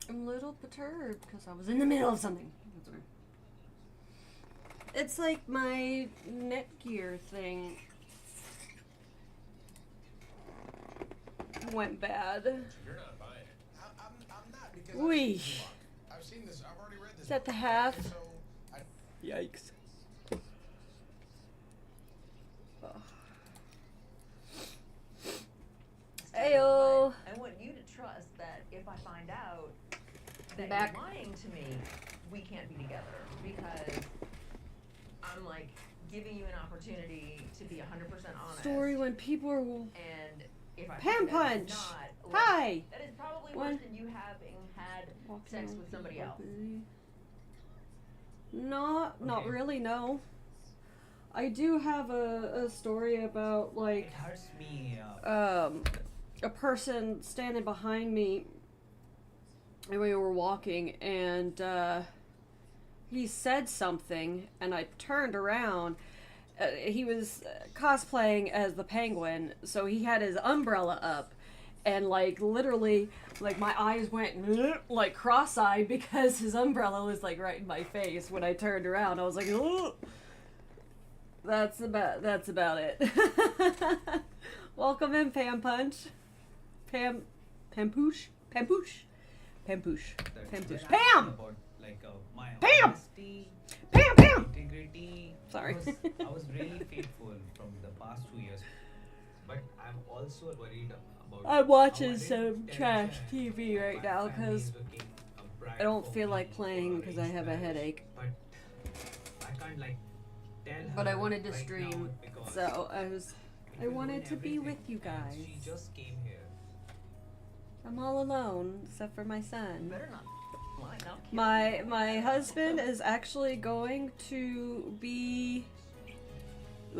I'm a little perturbed because I was in the middle of something. That's weird. It's like my Netgear thing went bad. You're not buying it. I'm not because Wee. I've seen this. I've already read this. Is that the half? So Yikes. Ayo. I want you to trust that if I find out that Back. you're lying to me, we can't be together because I'm like giving you an opportunity to be 100% honest. Story when people are. And if I Pam find out punch. it's not, like, Hi. that is probably What? worse than you having had sex with somebody else. Not Okay. really, no. I do have a story about, like, It hurts me. a person standing behind me and we were walking and he said something and I turned around. He was cosplaying as the Penguin, so he had his umbrella up and like literally like my eyes went like cross-eyed because his umbrella was like right in my face. When I turned around I was like, oh. That's about it. Welcome in, Pam Punch. Pampoosh. That's Pam! what I'm about, like, my Pam! honesty, Pam! integrity. Sorry. I was really faithful from the past 2 years, but I'm also worried about. I'm watching how I some didn't trash tell TV my right now family is 'cause looking a bride I don't for feel me like playing for because I have a arranged headache. marriage, But I can't like tell But her I wanted to right stream, now because so I it will wanted ruin to be everything, with you and guys. She just came here. I'm all alone except for my son. Better not lie now. My husband is actually going to be.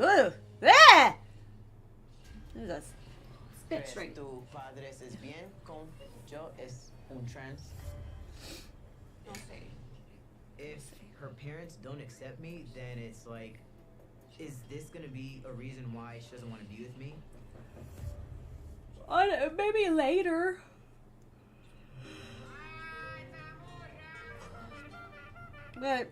Ugh! Ah! There's a spit ¿Crees string. tu padre es bien con yo es un trans? No sé. If her parents don't accept me, then it's like, is this gonna be a reason why she doesn't want to be with me? Maybe later. But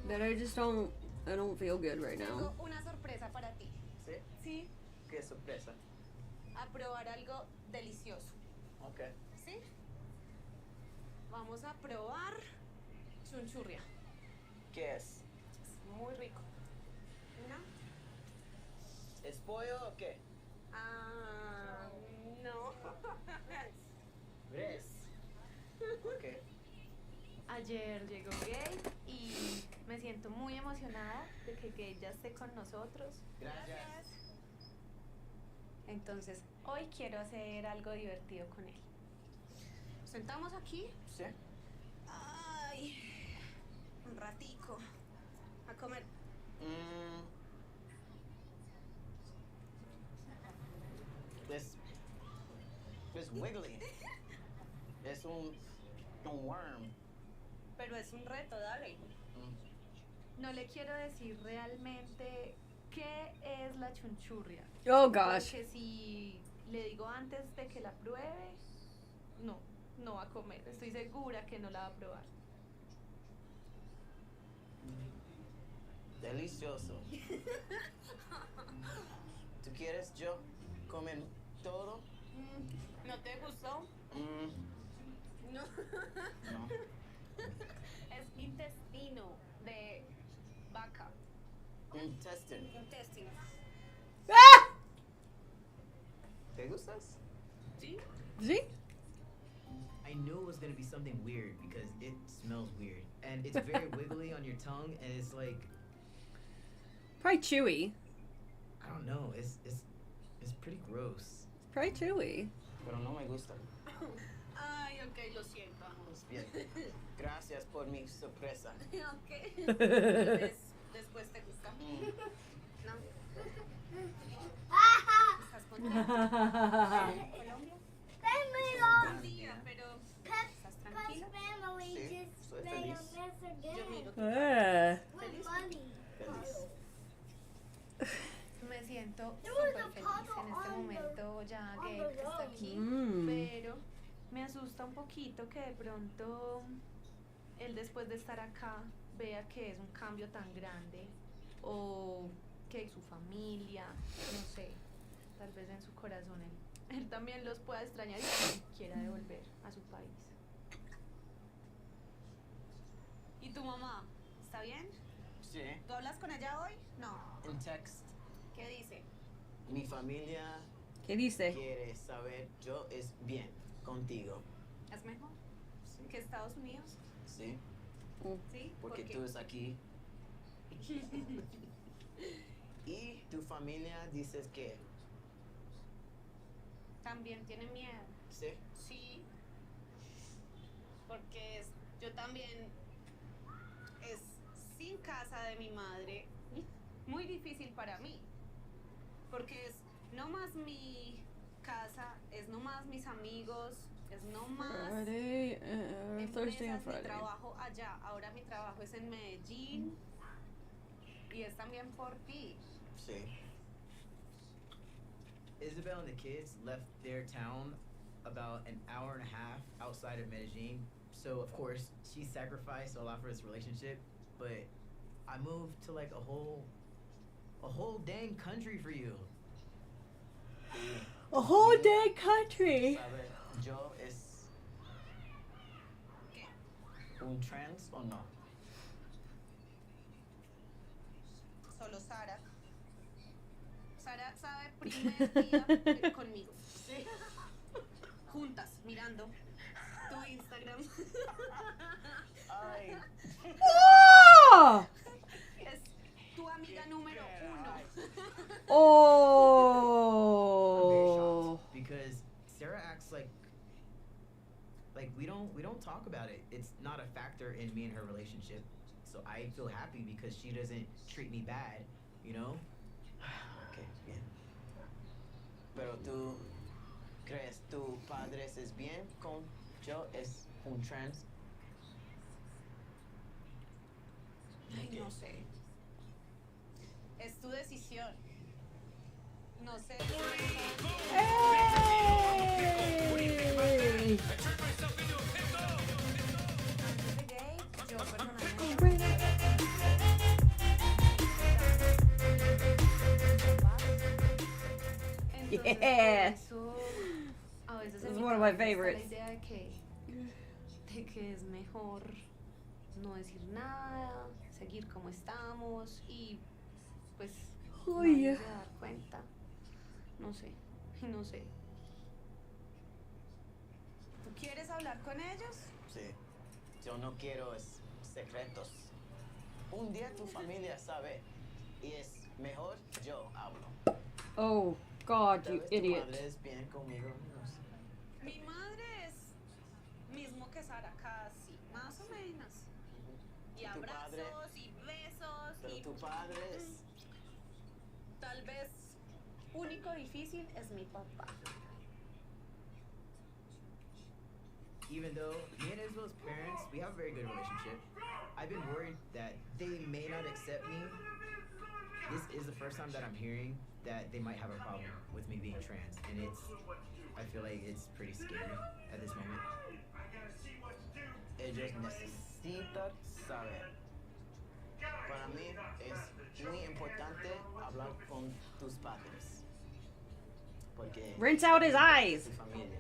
I don't feel good right now. Tengo una sorpresa para ti. ¿Sí? Sí, ¿Qué sorpresa? a probar algo delicioso. Okay. ¿Sí? Vamos a probar chunchurria. ¿Qué es? Es muy rico. ¿No? ¿Es pollo o qué? Ah, no. ¿Res? Okay. Ayer llegó Gay y me siento muy emocionada de que Gay ya esté con nosotros. Gracias. Entonces, hoy quiero hacer algo divertido con él. ¿Nos sentamos aquí? ¿Sí? Ay, un ratico. A comer. Es wiggly. Es un worm. Pero es un reto, dale. No le quiero decir realmente qué es la chunchurria. Oh gosh. Porque si le digo antes de que la pruebe, no va a comer. Estoy segura que no la va a probar. Delicioso. ¿Tú quieres yo comer todo? ¿No te gustó? No. No. Es intestino de vaca. Intestine. Intestino. Ah! ¿Te gustas? ¿Sí? See? I knew it was gonna be something weird because it smells weird. And it's very wiggly on your tongue and it's like, Probably chewy. I don't know, it's pretty gross. It's probably chewy. Pero no me gusta. Ay, ok, lo siento. Pues bien. Gracias por mi sorpresa. Ok. Tal vez después te gusta. No. ¿Estás contenta? ¿Colombia? Un día, pero ¿estás tranquila? Sí, estoy feliz. asusta un poquito que de pronto él después de estar acá vea que es un cambio tan grande o que su familia, no sé, tal vez en su corazón él también los pueda extrañar y también quiera devolver a su país. ¿Y tu mamá? ¿Está bien? Sí, ¿Tú hablas con ella hoy? No. en text. ¿Qué dice? Mi familia ¿Qué dice? quiere saber yo es bien contigo. ¿Es mejor Sí. que Estados Unidos? Sí, Sí. porque ¿Por qué? tú es aquí. Y tu familia dices que También tiene miedo. sí. Sí. Porque yo también es sin casa de mi madre muy difícil para mí. Porque es no más mi casa, es no más mis amigos, es no más Friday, Thursday and empresas, mi Friday. trabajo allá. Ahora mi trabajo es en Medellín y es también por ti. Sí. Isabel and the kids left their town about an hour and a half outside of Medellin. So of course she sacrificed a lot for this relationship, but I moved to like a whole dang country for you. A whole dang country. ¿Sabe yo es ¿Qué? un trans o no? Solo Sara. Sara sabe primer día conmigo. Juntas, mirando tu Instagram. Ay. Oh! Es tu amiga número 1. I'm very Oh. shocked because Sarah acts like we don't talk about it. It's not a factor in me and her relationship. So I feel happy because she doesn't treat me bad, you know? Ok, bien. Pero tú crees tu padre es bien con yo es un trans? Ay, no sé. Es tu decisión. No sé. Hey! Antes de gay, yo personalmente entonces, Yeah. por eso, a veces This en is mi one of my cabeza está favorites. la idea de que es mejor no decir nada, seguir como estamos y pues Uy. nadie se va a dar cuenta. No sé, no sé. ¿Tú quieres hablar con ellos? Sí. Yo no quiero secretos. Un día tu familia sabe y es mejor yo hablo. Oh, God, Tal you vez tu idiot. madre es bien conmigo, no sé. Mi madre es mismo que Sara, casi, más o menos. Y ¿Y tu padre? abrazos y besos Pero y tu padre es... tal vez único difícil es mi papá. Even though me and Isabel's parents, we have a very good relationship, I've been worried that they may not accept me. This is the first time that I'm hearing that they might have a problem with me being trans, and I feel like it's pretty scary at this moment. Ellos necesitan saber. Para mí es muy importante hablar con tus padres. Porque Rinse out his eyes. tu familia.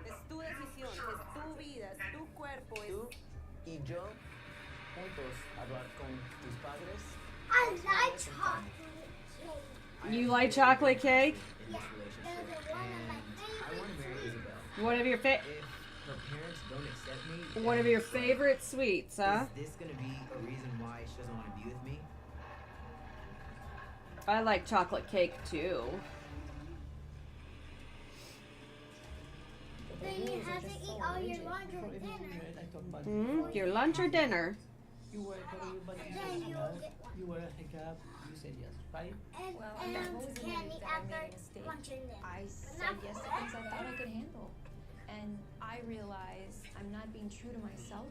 Es tu decisión, es tu vida, es tu cuerpo, es Tú y yo juntos hablar con tus padres. I es like importante. chocolate cake. You like chocolate cake? In this relationship, and I want to marry Isabel. One of your If her parents don't accept me, one of then your it's like, favorite sweets, huh? Is this gonna be a reason why she doesn't want to be with me? I like chocolate cake too. Then you have to eat all your lunch or dinner. Your lunch or dinner? You wear everybody Then you'll hijab. get You wear a hijab. You said yes, right? and, Well, and I've always candy believed that I made a after mistake. lunch and dinner. I But said not yes to for things I thought I everybody. could handle. And I realized I'm not being true to myself,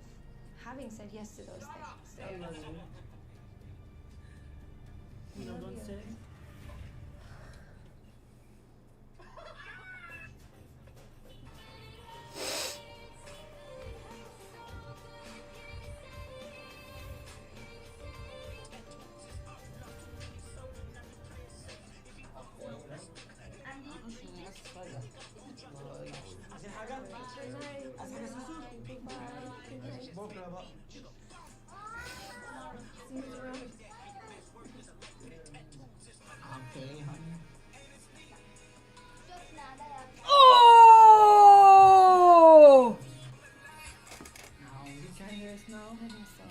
having said yes to those things. I love you. You know, Love don't you. say. both grab up. Okay, honey. Oh! Now we can rest now. I think so.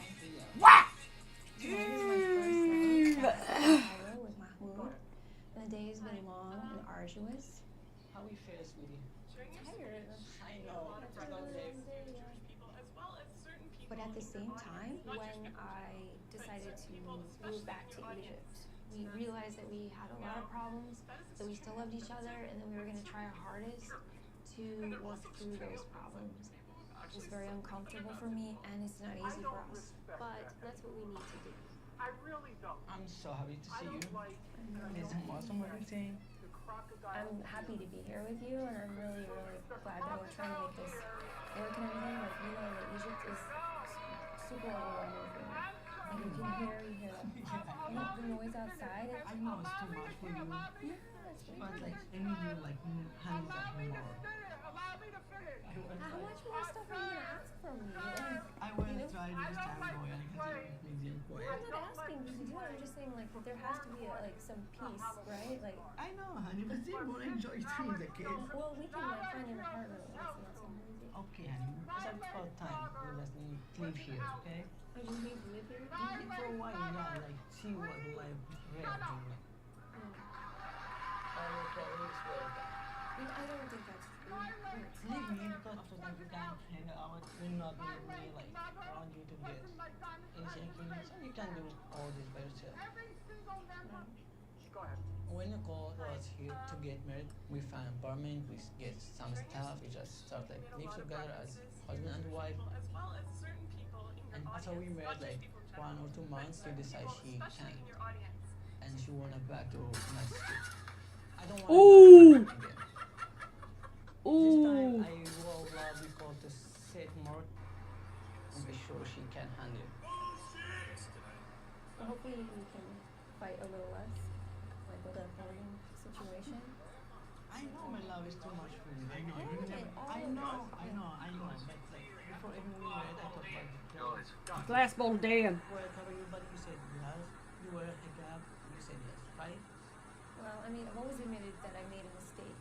What? Tonight is my first night back in Cairo with Mahmoud. And the day has been long and arduous. How we feel, sweetie? Tired. I know. It's a long day. But at the same time, when I decided to move back to Egypt, we realized that we had a lot of problems, that we still loved each other, and that we were going to try our hardest to work through those problems. It's very uncomfortable for me, and it's not easy for us. But that's what we need to do. I'm so happy to see you. It's awesome everything. I'm happy to be here with you, and I'm really, really glad that we're trying to make this work and everything. Like, you know, that Egypt is super overwhelming for me. Like, you can hear the noise outside. I know it's too much for you. But like, I need you like hands at home more. How much more stuff are you gonna ask from me? Like, I will try this time, boy. I can see you quiet. I'm not asking you to do it. I'm just saying, like, that there has to be some peace, right? Like, I know, honey, but still want to enjoy things, okay? well, we can like find an apartment. That's not so easy. Okay, honey. It's about time. We just need to live here, okay? I just need to live here. For a while, yeah, like see what life really like. I don't think that's true. Leave me because after that we can hang out. Will not need me like around you to get anything. So you can do all this by yourself. When Nicole was here to get married, we found an apartment, we get some stuff, we just start like live together as husband and wife. And after we married like 1 or 2 months, she decided she can't. And she wanted back to United States. I don't want Ooh. to again. Ooh. This time I will love Nicole to sit more and be sure she can handle it. Well, hopefully we can fight a little less, like with a bullying situation. I know my love is too much for you. I know. All You of it, never, all I of know, it. I know, I know. But like before even we married, I thought about the clothes. Glass bowl damn. Were I cover you, but you said yes. You wear a hijab, you said yes, right? Well, I mean, I've always admitted that I made a mistake.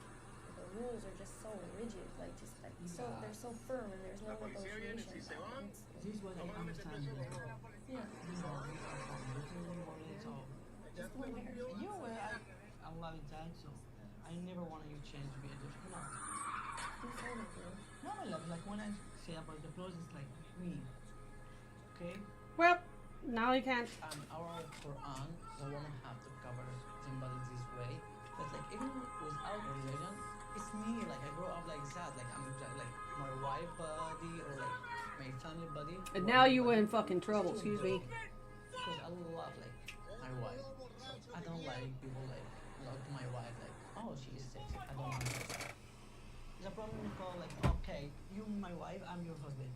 The rules are just so rigid, like just like so they're so firm, and there's no negotiation. This is what I understand. You know, Yeah. we are from different morning, so Just one hair. you were I love it that, so I never wanted you to change to be a different. No, You told me to. no, my love. Like when I say about the clothes, it's like me. Okay. Well, now you can't. Our Quran, the woman have to cover somebody this way. But like even without religion, it's me. Like I grew up like that. Like I'm just, like my wife body or like my family body. And now you in fucking trouble. Excuse me. Because I love like my wife. So I don't like people like look to my wife like, oh, she is sexy. I don't want that. The problem is called like, okay, you my wife, I'm your husband.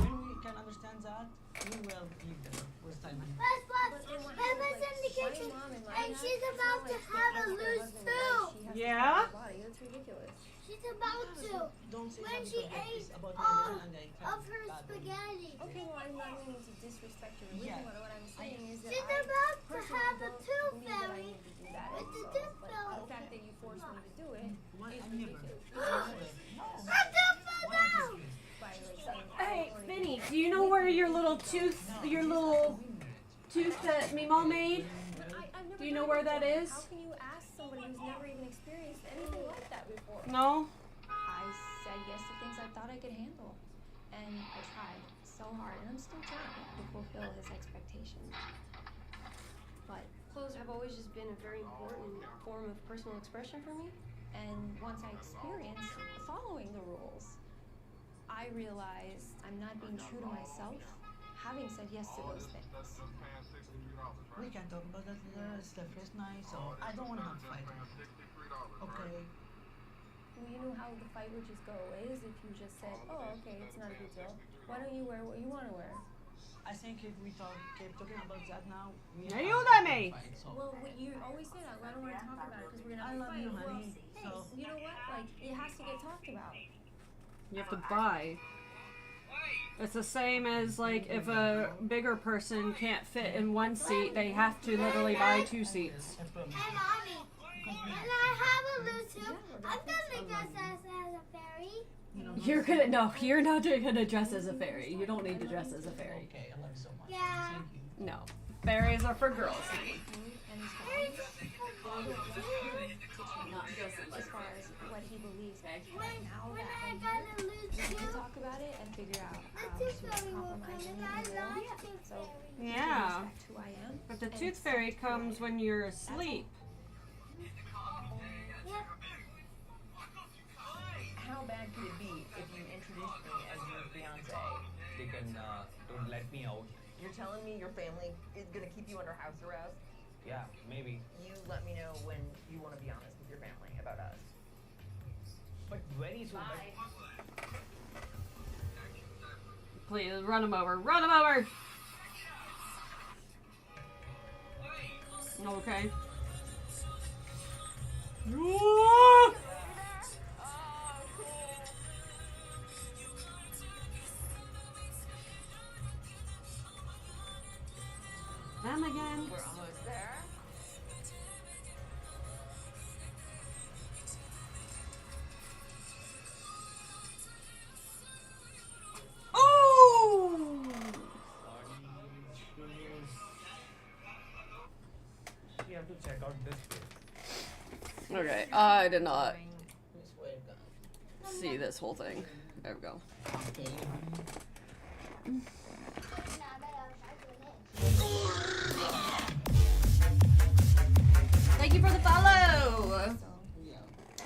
When we can understand that, we will live there with time. Emma's in the kitchen, and she's about to have a loose soup. Yeah? That's ridiculous. She's about to. Don't say When that she because ate it's about all religion and I can't of her bad thing. spaghetti. Okay, well, I'm not meaning to disrespect your religion. Yeah. What I'm saying is that She's I about to personally have a don't tooth believe that I fairy need to do that. with the So, tooth but fairy. the fact that you forced me to do it Why is I never. ridiculous. No. A tooth fell Why down. is this? By like saying, Hey, Vinny, do you know where your little tooth that Mimo made? I've never Do you know done where it that before. is? How can you ask somebody who's never even experienced anything like that before? No? I said yes to things I thought I could handle. And I tried so hard, and I'm still trying to fulfill his expectations. But Clothes have always just been a very important form of personal expression for me. and once I experienced following the rules, I realized I'm not being true to myself, having said yes to those things. We can talk about that later. It's the first night, so I don't want to have fight. Okay. Well, you know how the fight would just go away is if you just said, oh, okay, it's not a big deal. Why don't you wear what you want to wear? I think if we keep talking about that now, we Now have you a let me. fight, so. Well, you always say that. Why don't we talk about it? Because we're I gonna have a love fight. you, honey. Well, So you know what? Like, it has to get talked about. You have to buy. It's the same as like if a bigger person can't fit in one seat, they have to literally buy 2 seats. Hey, mommy. Can I have a loose? I'm gonna dress as a fairy. You're gonna no, you're not gonna dress as a fairy. You don't need to dress as a fairy. Okay, I love you so much. Yeah. Thank you. No, fairies are for girls. Not dressing As far as what he believes, but now When that I I'm got here, a loose we can too, talk about it and figure out the how tooth to fairy will compromise come and and I meet in the middle. love tooth So fairy. Yeah. respect who I am. But the and tooth fairy accept who I comes am. when you're That's all. asleep. Yep. How bad could it be if you introduced me as your fiance? They can don't let me out. You're telling me your family is gonna keep you under house arrest? Yeah, maybe. You let me know when you want to be honest with your family about us. But very soon. Bye. Please run him over. Run him over. Okay. Them again. We're almost there. Oh! You have to check out this place. Okay, I did not This way, guys. see this whole thing. There we go. Okay. Thank you for the follow. So, Yeah.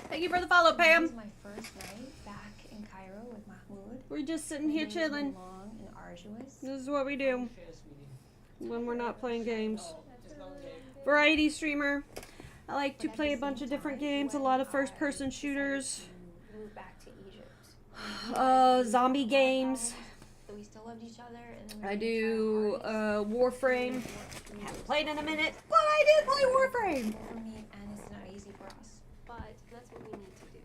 Thank you for the follow, this Pam. was my first night back in Cairo with Mahmoud. We're just sitting The here day has been chilling. long and arduous. This is what we do Fair, sweetie. when we're not playing games. Oh, it's not there. Variety streamer. I like to But at play the a bunch same of different time, games, a when lot of I first-person decided shooters, to move back to Egypt, zombie games. that we still loved each other, and then we I were do gonna try our hardest Warframe. to work through Haven't those played in a problems. minute, but I did play Warframe. For me, and it's not easy for us. But that's what we need to do.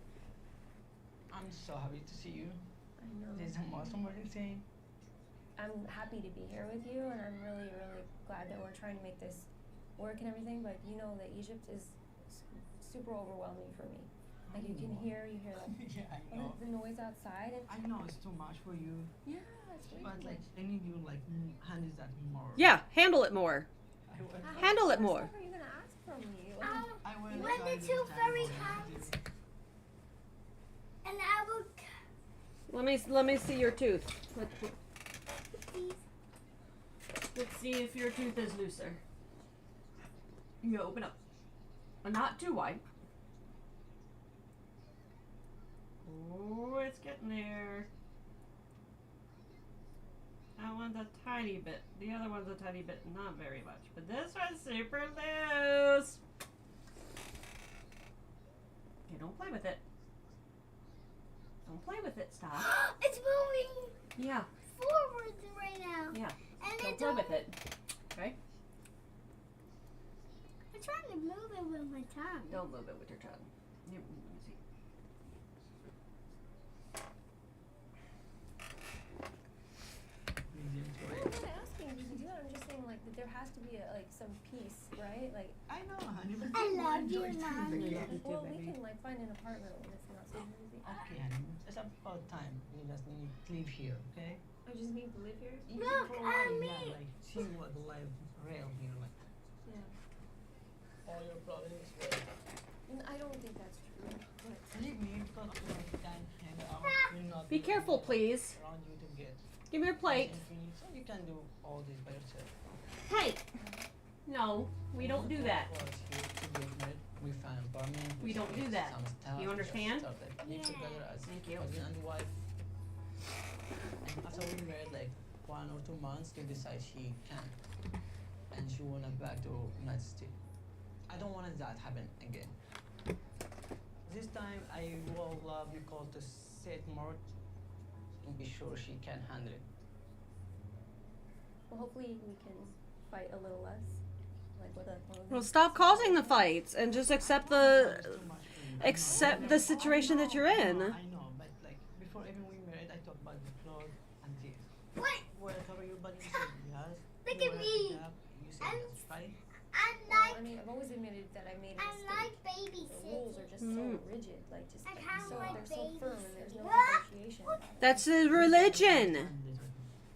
I'm so happy to see you. I know. This is awesome what you're saying. I'm happy to be here with you, and I'm really, really glad that we're trying to make this work and everything. But you know that Egypt is super overwhelming for me. Like you can hear like Yeah, I all know. the noise outside, and I know it's too much for you, yeah, it's way but too like much. I need you like handle that more. Yeah, handle it more. I will. Handle it What more. stuff are you gonna ask from me? Like, I will When try the this tooth time fairy for comes, you. and I will Let me see your tooth. these. Let's see if your tooth is looser. You open up. Not too wide. Oh, it's getting there. That one's a tiny bit. The other one's a tiny bit, not very much. But this one's super loose. Okay, don't play with it. Don't play with it. Stop. It's moving Yeah, forward right now. yeah. And Don't it's play with it. Okay? I'm trying to move it with my tongue. Don't move it with your tongue. Here, let me see. I'm not asking you to do that. I'm just saying like that there has to be like some peace, right? Like, I know, honey, but I you will love you, enjoy too, Mommy. okay? well, we can like find an apartment when it's not so busy. Okay, honey, it's about time. You just need to live here, okay? I just need to live here. Even Look for a at while, me. yeah, like see what the life real here, like. Yeah. All your problems will I don't think that's true. But leave me because you can hang out. Will not Be careful, please. around you to get Give me your plate. infinite, so you can do all this by yourself. Hey! No, we don't do that. Of course, here to get married, we find apartment. We don't do get that. some stuff, You we understand? Just start, like, live Yeah. together as Thank you. husband and wife. And after we married, like 1 or 2 months, they decide she can, and she wanna back to United States. I don't want that happen again. This time, I will love Nicole to sit more to be sure she can handle it. Well, hopefully we can fight a little less. Like with a Well, stop causing the fights and just accept the It's too much for you. I know. accept the situation that you're in. I know, but like before even we married, I talked about the clothes and this. What? Wanna cover your butt? You said yes. Look You at wanna me. pick up? You said I'm- yes, right? I'm Well, like I mean, I've always admitted that I made a I'm mistake. like The rules are babysitting. just so rigid, like just I kinda so like they're so firm, and there's no babysitting. negotiation about it. That's his religion. Yeah.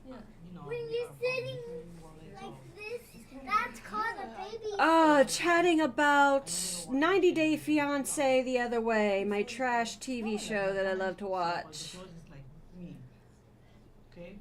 You know, When we you're are sitting probably like this, that's called a baby. Chatting about 90 Day Fiance the other way, my trash TV show that I love to watch. Because it's like me. Okay?